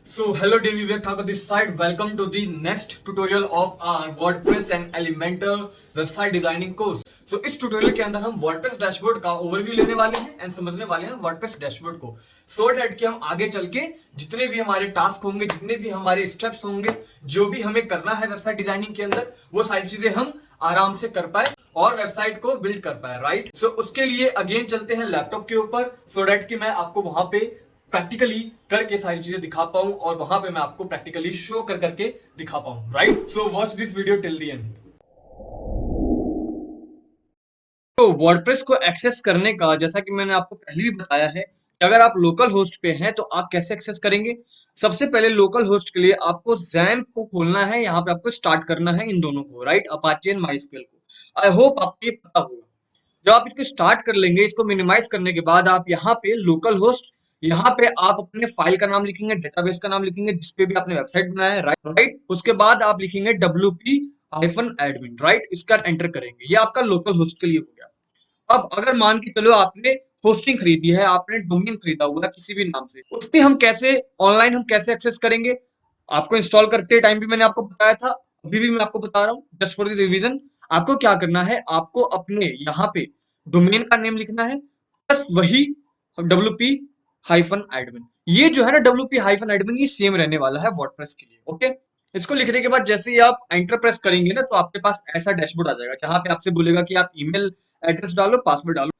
So hello dear Vivek Thakur this side. Welcome to the next tutorial of our WordPress and Elementor website designing course. So इस tutorial के अंदर हम WordPress dashboard का overview लेने वाले हैं and समझने वाले हैं WordPress डैशबोर्ड को सो दैट कि हम आगे चल के जितने भी हमारे टास्क होंगे, जितने भी हमारे स्टेप्स होंगे, जो भी हमें करना है वेबसाइट डिजाइनिंग के अंदर, वो सारी चीजें हम आराम से कर पाए और वेबसाइट को बिल्ड कर पाए, राइट। सो उसके लिए अगेन चलते हैं लैपटॉप के ऊपर सो दैट कि मैं आपको वहां पे प्रैक्टिकली करके सारी चीजें दिखा पाऊं और वहां पे मैं आपको प्रैक्टिकली शो कर करके दिखा पाऊं, right. So watch this video till the end. तो वर्डप्रेस को एक्सेस करने का, जैसा कि मैंने आपको पहले भी बताया है कि अगर आप लोकल होस्ट पे हैं तो आप कैसे एक्सेस करेंगे। सबसे पहले लोकल होस्ट के लिए आपको जैम्प को खोलना है, यहाँ पे आपको स्टार्ट करना है इन दोनों को, राइट, अपाचे एंड माइस्क्वेल को। आई होप आपको ये पता होगा। जब आप इसको स्टार्ट कर लेंगे, इसको मिनिमाइज करने के बाद आप यहाँ पे लोकल होस्ट, यहाँ पे आप अपने फाइल का नाम लिखेंगे, डेटाबेस का नाम लिखेंगे जिसपे भी आपने वेबसाइट बनाया है, राइट। उसके बाद आप लिखेंगे wp-admin, राइट। इसका एंटर करेंगे, ये आपका लोकल होस्ट के लिए हो गया। अब अगर मान के चलो आपने होस्टिंग खरीदी है, आपने डोमेन खरीदा हुआ है किसी भी नाम से, उस पे हम कैसे ऑनलाइन हम कैसे एक्सेस करेंगे। आपको इंस्टॉल करते टाइम भी मैंने आपको बताया था, अभी भी मैं आपको बता रहा हूँ जस्ट फॉर द रिवीजन। आपको क्या करना है, आपको अपने यहाँ पे डोमेन का नेम लिखना है प्लस वही wp-admin। ये जो है ना wp-admin, ये सेम रहने वाला है वर्डप्रेस के लिए, ओके। इसको लिखने के बाद जैसे ही आप एंटर प्रेस करेंगे ना, तो आपके पास ऐसा डैशबोर्ड आ जाएगा जहां पे आपसे बोलेगा कि आप ईमेल एड्रेस डालो, पासवर्ड डालो।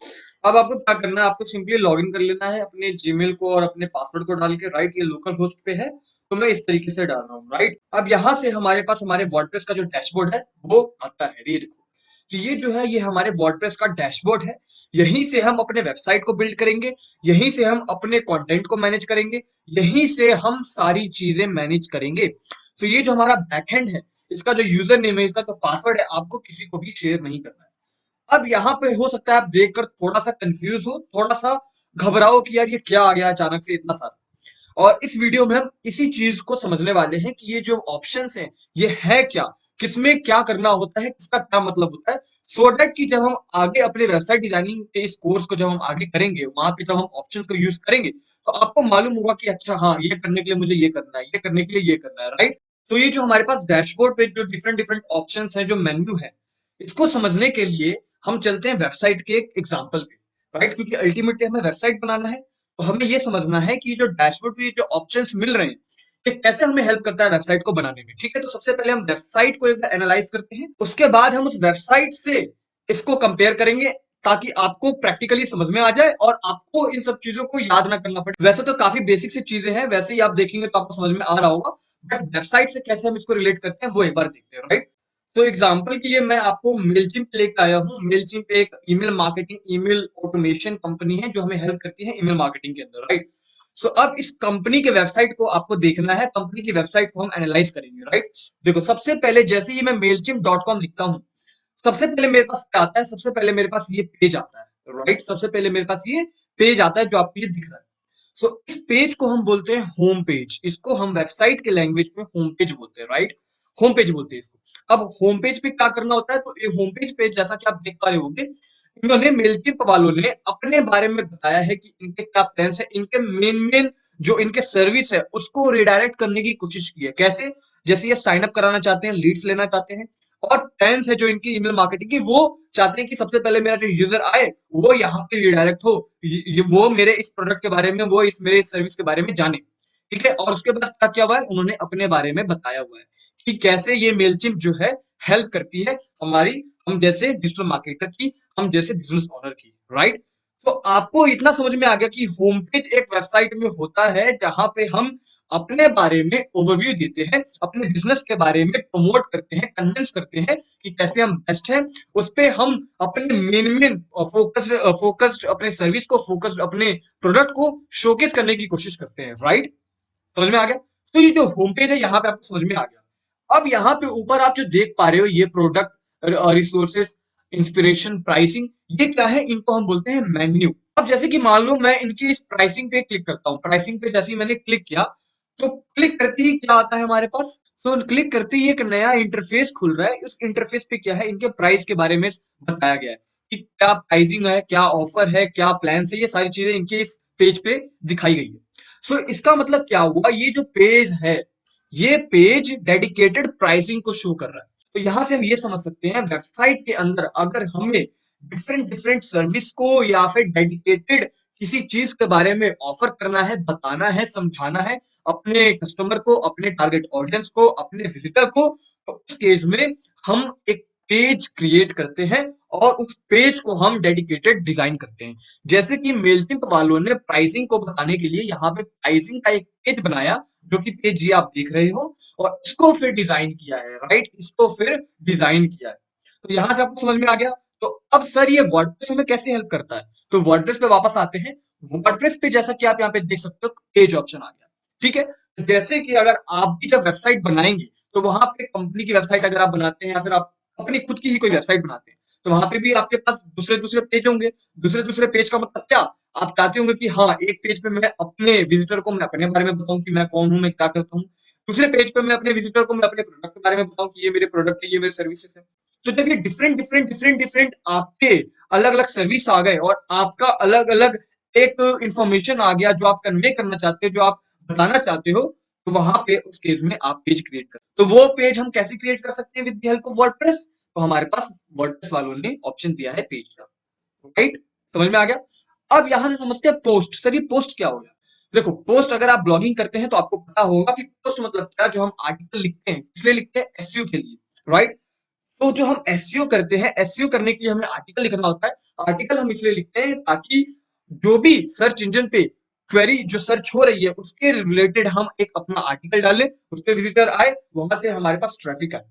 अब आपको क्या करना है, आपको सिंपली लॉगिन कर लेना है अपने जीमेल को और अपने पासवर्ड को डाल के, राइट। ये लोकल होस्ट पे है तो मैं इस तरीके से डाल रहा हूँ, राइट। अब यहाँ से हमारे पास हमारे वर्डप्रेस का जो डैशबोर्ड है वो आता है, ये देखो। तो ये जो है ये हमारे वर्डप्रेस का डैशबोर्ड है। यहीं से हम अपने वेबसाइट को बिल्ड करेंगे, यहीं से हम अपने कंटेंट को मैनेज करेंगे, यहीं से हम सारी चीजें मैनेज करेंगे। तो ये जो हमारा बैकएंड है, इसका जो यूजर नेम है, इसका जो पासवर्ड है, आपको किसी को भी शेयर नहीं करना है। अब यहाँ पे हो सकता है आप देखकर थोड़ा सा कंफ्यूज हो, थोड़ा सा घबराओ कि यार ये क्या आ गया अचानक से इतना सारा। और इस वीडियो में हम इसी चीज को समझने वाले हैं कि ये जो ऑप्शंस हैं ये है क्या, किसमें क्या करना होता है, किसका क्या मतलब होता है, सो दैट कि जब हम आगे अपने वेबसाइट डिजाइनिंग के इस कोर्स को जब हम आगे करेंगे, वहां पे जब हम ऑप्शन को यूज करेंगे तो आपको मालूम होगा कि अच्छा हाँ, ये करने के लिए मुझे ये करना है, ये करने के लिए ये करना है, राइट। तो ये जो हमारे पास डैशबोर्ड पे जो डिफरेंट डिफरेंट ऑप्शन है, जो मेन्यू है, इसको समझने के लिए हम चलते हैं वेबसाइट के एक एग्जाम्पल पे, राइट। क्योंकि अल्टीमेटली हमें वेबसाइट बनाना है, तो हमें ये समझना है कि जो डैशबोर्ड पे जो ऑप्शंस मिल रहे हैं ये कैसे हमें हेल्प करता है वेबसाइट को बनाने में, ठीक है। तो सबसे पहले हम वेबसाइट को एनालाइज करते हैं, उसके बाद हम उस वेबसाइट से इसको कंपेयर करेंगे ताकि आपको प्रैक्टिकली समझ में आ जाए और आपको इन सब चीजों को याद ना करना पड़े। वैसे तो काफी बेसिक सी चीजें हैं, वैसे ही आप देखेंगे तो आपको समझ में आ रहा होगा, बट वेबसाइट से कैसे हम इसको रिलेट करते हैं वो एक बार देखते हैं, राइट। तो एग्जाम्पल के लिए मैं आपको मेलचिम्प लेकर आया हूँ। मेलचिम्प एक email marketing, email automation company है जो हमें हेल्प करती है ईमेल मार्केटिंग के अंदर, राइट। सो अब इस कंपनी के वेबसाइट को आपको देखना है, कंपनी की वेबसाइट को हम एनालाइज करेंगे, राइट। देखो सबसे पहले जैसे ही मैं mailchimp.com लिखता हूँ, सबसे पहले मेरे पास क्या आता है, सबसे पहले मेरे पास ये पेज आता है, राइट। सबसे पहले मेरे पास ये पेज आता है जो आपको ये दिख रहा है। सो इस पेज को हम बोलते हैं होम पेज, इसको हम वेबसाइट के लैंग्वेज में होम पेज बोलते हैं, राइट। होम पेज बोलते हैं इसको। अब होम पेज पे क्या करना होता है, तो ये होम पेज पे जैसा कि आप देख पा रहे होंगे, इन्होंने मेलचिम्प वालों ने अपने बारे में बताया है कि इनके क्या प्लान्स है, इनके मेन मेन जो इनके सर्विस है उसको रिडायरेक्ट करने की कोशिश की है। कैसे, जैसे ये साइन अप कराना चाहते हैं, लीड्स लेना चाहते हैं, और प्लान्स है जो इनकी ईमेल मार्केटिंग की, वो चाहते हैं कि सबसे पहले मेरा जो यूजर आए वो यहाँ पे रिडायरेक्ट हो, वो मेरे इस प्रोडक्ट के बारे में, वो इस मेरे इस सर्विस के बारे में जाने, ठीक है। और उसके बाद क्या किया हुआ है, उन्होंने अपने बारे में बताया हुआ है कि कैसे ये मेलचिम्प जो है हेल्प करती है हमारी, हम जैसे डिजिटल मार्केटर की, हम जैसे बिजनेस ओनर की, राइट। तो आपको इतना समझ में आ गया कि होम पेज एक वेबसाइट में होता है जहां पे हम अपने बारे में ओवरव्यू देते हैं, अपने बिजनेस के बारे में प्रमोट करते हैं, कन्विंस करते हैं कि कैसे हम बेस्ट हैं। उस पे हम अपने मेन मेन फोकस्ड अपने सर्विस को, फोकस्ड अपने प्रोडक्ट को शोकेस करने की कोशिश करते हैं, राइट। समझ में आ गया। तो ये जो होम पेज है यहाँ पे आपको समझ में आ गया। अब यहाँ पे ऊपर आप जो देख पा रहे हो, ये प्रोडक्ट, रिसोर्सेस, इंस्पिरेशन, प्राइसिंग, ये क्या है, इनको हम बोलते हैं मेन्यू। अब जैसे कि मान लो मैं इनकी इस प्राइसिंग पे क्लिक करता हूँ, प्राइसिंग पे जैसे ही मैंने क्लिक किया तो क्लिक करते ही क्या आता है हमारे पास, सो क्लिक करते ही एक नया इंटरफेस खुल रहा है। इस इंटरफेस पे क्या है, इनके प्राइस के बारे में बताया गया है कि क्या प्राइसिंग है, क्या ऑफर है, क्या प्लान है, ये सारी चीजें इनके इस पेज पे दिखाई गई है। सो इसका मतलब क्या हुआ, ये जो पेज है, ये पेज डेडिकेटेड प्राइसिंग को शो कर रहा है। तो यहां से हम ये समझ सकते हैं वेबसाइट के अंदर अगर हमें डिफरेंट डिफरेंट सर्विस को या फिर डेडिकेटेड किसी चीज के बारे में ऑफर करना है, बताना है, समझाना है अपने कस्टमर को, अपने टारगेट ऑडियंस को, अपने विजिटर को, तो उस केस में हम एक पेज क्रिएट करते हैं और उस पेज को हम डेडिकेटेड डिजाइन करते हैं। जैसे कि मेलचिंप वालों ने प्राइसिंग को बताने के लिए यहाँ पे प्राइसिंग का एक पेज बनाया, जो कि पेज ये आप देख रहे हो, और इसको फिर डिजाइन किया है, राइट, इसको फिर डिजाइन किया है। तो यहां से आपको समझ में आ गया। तो अब सर ये वर्डप्रेस हमें कैसे हेल्प करता है, तो वर्डप्रेस पे वापस आते हैं। वर्डप्रेस पे जैसा कि आप यहाँ पे देख सकते हो पेज ऑप्शन आ गया, ठीक है। जैसे कि अगर आप भी जब वेबसाइट बनाएंगे, तो वहां पे कंपनी की वेबसाइट अगर आप बनाते हैं या फिर आप अपनी खुद की ही कोई वेबसाइट बनाते हैं, तो वहां पे भी आपके पास दूसरे दूसरे पेज होंगे। दूसरे दूसरे पेज का मतलब क्या, आप चाहते होंगे कि हाँ, एक पेज पे मैं अपने विजिटर को मैं अपने बारे में बताऊं कि मैं कौन हूं, मैं क्या करता हूँ। दूसरे पेज पे मैं अपने विजिटर को मैं अपने प्रोडक्ट के बारे में बताऊं कि ये मेरे प्रोडक्ट है, ये मेरे सर्विसेज है। तो जब ये डिफरेंट डिफरेंट डिफरेंट डिफरेंट आपके अलग अलग सर्विस आ गए और आपका अलग अलग एक इंफॉर्मेशन आ गया जो आप कन्वे करना चाहते हो, जो आप बताना चाहते हो, तो वहां पे उस केस में आप पेज क्रिएट कर, तो वो पेज हम कैसे क्रिएट कर सकते हैं with the help of WordPress. तो हमारे पास वर्डप्रेस वालों ने ऑप्शन दिया है पेज का, राइट, समझ में आ गया। अब यहां से समझते हैं पोस्ट। सर ये पोस्ट क्या हो गया। देखो, पोस्ट अगर आप ब्लॉगिंग करते हैं तो आपको पता होगा कि पोस्ट मतलब क्या, जो हम आर्टिकल लिखते हैं, इसलिए लिखते हैं एसईओ के लिए, राइट। तो जो हम एसईओ करते हैं, एसईओ करने के लिए हमें आर्टिकल लिखना होता है। आर्टिकल हम इसलिए लिखते हैं ताकि जो भी सर्च इंजन पे क्वेरी जो सर्च हो रही है उसके रिलेटेड हम एक अपना आर्टिकल डालें, उस पर विजिटर आए, वहां से हमारे पास ट्रैफिक आए,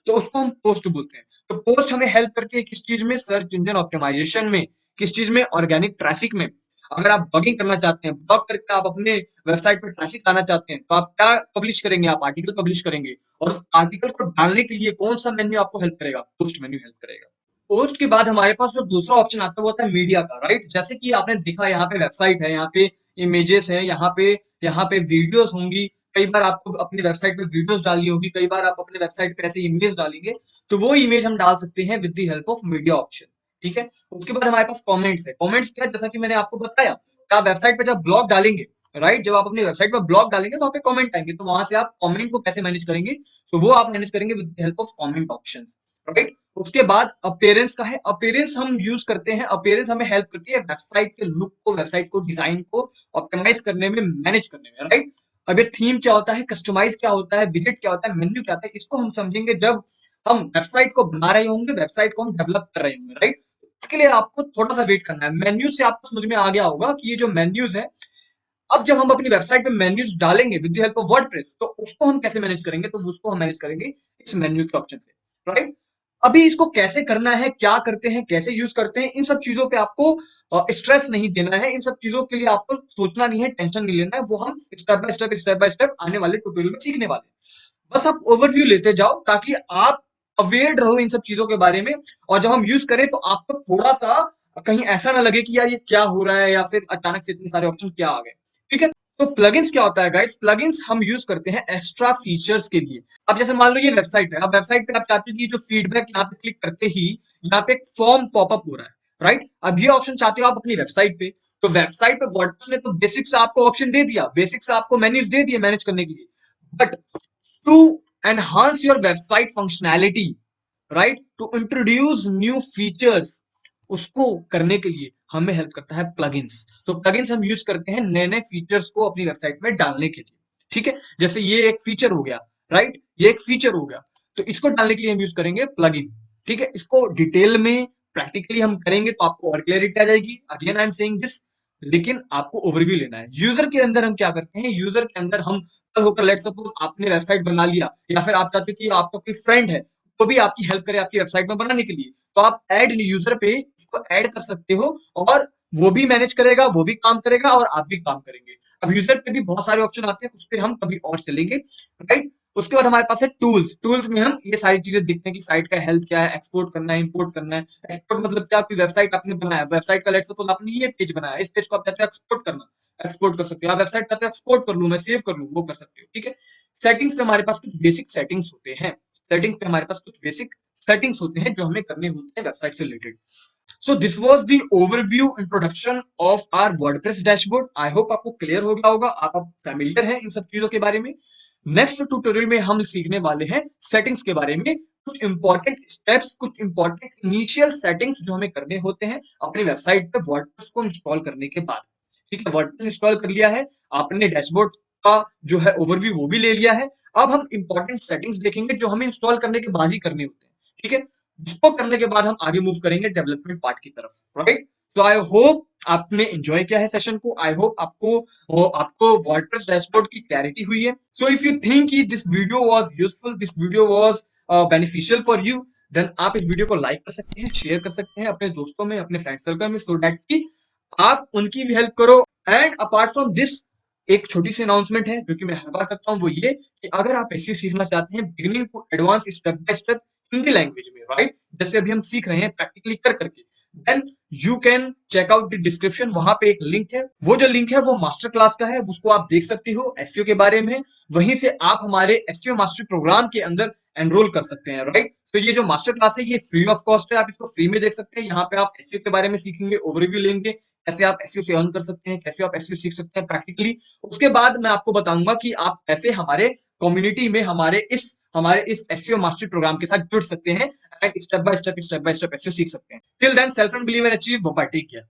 तो उसको हम पोस्ट बोलते हैं। तो पोस्ट हमें हेल्प करती है किस चीज में, सर्च इंजन ऑप्टिमाइजेशन में, किस चीज में, ऑर्गेनिक ट्रैफिक में। अगर आप ब्लॉगिंग करना चाहते हैं, ब्लॉग करके आप अपने वेबसाइट पर ट्रैफिक लाना चाहते हैं, तो आप क्या पब्लिश करेंगे, आप आर्टिकल पब्लिश करेंगे। और उस आर्टिकल को डालने के लिए कौन सा मेन्यू आपको हेल्प करेगा, पोस्ट मेन्यू हेल्प करेगा। पोस्ट के बाद हमारे पास जो दूसरा ऑप्शन आता है वो होता है मीडिया का, राइट। जैसे कि आपने देखा यहाँ पे वेबसाइट है, यहाँ पे इमेजेस है, यहाँ पे वीडियोस होंगी। कई बार आपको अपनी वेबसाइट पे वीडियोस डालनी होगी, कई बार आप अपने वेबसाइट पे ऐसे इमेज डालेंगे, तो वो इमेज हम डाल सकते हैं with the help of media option, ठीक है। उसके बाद हमारे पास कमेंट्स है। कमेंट्स क्या है, जैसा कि मैंने आपको बताया कि आप वेबसाइट पे जब ब्लॉग डालेंगे, राइट, जब आप अपनी वेबसाइट पर ब्लॉग डालेंगे तो वहाँ पे कमेंट आएंगे, तो वहां से आप कमेंट को कैसे मैनेज करेंगे, तो वो आप मैनेज करेंगे with the help of comment option, right. उसके बाद अपीयरेंस का है। अपीयरेंस हम यूज करते हैं, अपीयरेंस हमें हेल्प करती है वेबसाइट के लुक को, वेबसाइट को, डिजाइन को ऑप्टिमाइज करने में, मैनेज करने में, राइट। अब ये थीम क्या होता है, कस्टमाइज क्या होता है, विजिट क्या होता है, मेन्यू क्या होता है, इसको हम समझेंगे जब हम वेबसाइट को बना रहे होंगे, वेबसाइट को हम डेवलप कर रहे होंगे, राइट। इसके लिए आपको थोड़ा सा वेट करना है। मेन्यू से आपको समझ में आ गया होगा कि ये जो मेन्यूज है, अब जब हम अपनी वेबसाइट पे मेन्यूज डालेंगे with the help of WordPress, तो उसको हम कैसे मैनेज करेंगे, तो उसको हम मैनेज करेंगे इस मेन्यू के ऑप्शन से, राइट। अभी इसको कैसे करना है, क्या करते हैं, कैसे यूज करते हैं, इन सब चीजों पे आपको स्ट्रेस नहीं देना है, इन सब चीजों के लिए आपको सोचना नहीं है, टेंशन नहीं लेना है, वो हम स्टेप बाय स्टेप आने वाले ट्यूटोरियल में सीखने वाले हैं। बस आप ओवरव्यू लेते जाओ ताकि आप अवेयर रहो इन सब चीजों के बारे में, और जब हम यूज करें तो आपको थोड़ा सा कहीं ऐसा ना लगे कि यार ये क्या हो रहा है, या फिर अचानक से इतने सारे ऑप्शन क्या आ गए, ठीक है। तो प्लगइन्स क्या होता है गाइस, प्लगइन्स हम यूज करते हैं एक्स्ट्रा फीचर्स के लिए। अब जैसे मान लो ये वेबसाइट है, अब वेबसाइट पे आप चाहते हो कि जो फीडबैक, यहाँ पे क्लिक करते ही यहाँ पे एक फॉर्म पॉपअप हो रहा है, राइट। अब ये ऑप्शन चाहते हो आप अपनी वेबसाइट पे, तो वेबसाइट पे वर्डप्रेस ने तो बेसिक से आपको ऑप्शन दे दिया, बेसिक से आपको मेन्यूज दे दिए मैनेज करने के लिए, but to enhance your website functionality, right, to introduce new features, उसको करने के लिए हमें हेल्प करता है प्लगइन्स। तो प्लगइन्स हम यूज करते हैं नए नए फीचर्स को अपनी वेबसाइट में डालने के लिए, ठीक है। जैसे ये एक फीचर हो गया, राइट, ये एक फीचर हो गया, तो इसको डालने के लिए हम यूज करेंगे प्लगइन, ठीक है। इसको डिटेल में प्रैक्टिकली हम करेंगे तो आपको और क्लैरिटी आ जाएगी। Again I am saying this, लेकिन आपको ओवरव्यू लेना है। यूजर के अंदर हम क्या करते हैं, यूजर के अंदर हम होकर, लेट सपोज आपने वेबसाइट बना लिया, या फिर आप चाहते हो कि आपका कोई फ्रेंड है तो भी आपकी हेल्प करे आपकी वेबसाइट में बनाने के लिए, तो आप ऐड यूजर पे इसको ऐड कर सकते हो, और वो भी मैनेज करेगा, वो भी काम करेगा, और आप भी काम करेंगे। अब यूजर पे भी बहुत सारे ऑप्शन आते हैं, उस पर हम कभी और चलेंगे, राइट। उसके बाद हमारे पास है टूल्स। टूल्स में हम ये सारी चीजें देखते हैं कि साइट का हेल्थ क्या है, एक्सपोर्ट करना है, इंपोर्ट करना है। एक्सपोर्ट मतलब क्या, कोई वेबसाइट आपने बनाया, वेबसाइट का लेट सपोज आपने ये पेज बनाया, इस पेज को आप चाहते हो एक्सपोर्ट करना, एक्सपोर्ट कर सकते हो। आप वेबसाइट चाहते हो एक्सपोर्ट कर लूं मैं, सेव कर लूं, वो कर सकते हो, ठीक है। सेटिंग्स पे हमारे पास कुछ बेसिक सेटिंग्स होते हैं, सेटिंग्स पे हमारे पास कुछ बेसिक सेटिंग्स होते हैं जो हमें करने होते हैं वेबसाइट से related. So this was the overview introduction of our WordPress dashboard. I hope आपको क्लियर हो गया होगा, आप फैमिलियर हैं इन सब चीजों के बारे में। नेक्स्ट ट्यूटोरियल में हम सीखने वाले हैं सेटिंग्स के बारे में, कुछ इंपॉर्टेंट स्टेप्स, कुछ इंपॉर्टेंट इनिशियल सेटिंग्स जो हमें करने होते हैं अपनी वेबसाइट पे वर्डप्रेस को इंस्टॉल करने के बाद। ठीक है, वर्डप्रेस इंस्टॉल कर लिया है आपने, डैशबोर्ड का जो है ओवरव्यू वो भी ले लिया है। अब हम इंपॉर्टेंट सेटिंग्स देखेंगे जो हमें इंस्टॉल करने के बाद ही करने होते हैं। ठीक है, जिसको करने के बाद हम आगे मूव करेंगे डेवलपमेंट पार्ट की तरफ, राइट। तो आई होप आपने एंजॉय किया है सेशन को। आई होप आपको वर्डप्रेस डैशबोर्ड की क्लैरिटी हुई है। So if you think this video was useful, this video was beneficial for you, then आप इस वीडियो को लाइक कर सकते हैं, शेयर कर सकते हैं अपने दोस्तों में, अपने फ्रेंड सर्कल में, सो दैट कि आप उनकी भी हेल्प करो। एंड अपार्ट फ्रॉम दिस, एक छोटी सी अनाउंसमेंट है जो कि मैं हर बार करता हूँ, वो ये कि अगर आप एसईओ सीखना चाहते हैं beginning to advance step by step Hindi language में, राइट, जैसे अभी हम सीख रहे हैं प्रैक्टिकली कर करके, then you can check out the description. वहां पे एक लिंक है, वो जो लिंक है वो मास्टर क्लास का है, उसको आप देख सकते हो एसईओ के बारे में। वहीं से आप हमारे एसईओ मास्टर प्रोग्राम के अंदर एनरोल कर सकते हैं, राइट। तो ये जो मास्टर क्लास है ये फ्री ऑफ कॉस्ट है, आप इसको फ्री में देख सकते हैं। यहाँ पे आप एसईओ के बारे में सीखेंगे, ओवरव्यू लेंगे, कैसे आप एसईओ से अर्न कर सकते हैं, कैसे आप एसईओ सीख सकते हैं प्रैक्टिकली। उसके बाद मैं आपको बताऊंगा कि आप कैसे हमारे कम्युनिटी में हमारे इस एसईओ मास्टर प्रोग्राम के साथ जुड़ सकते हैं and step by step SEO सीख सकते हैं। Till then, self and believe and achieve. Bye, take care.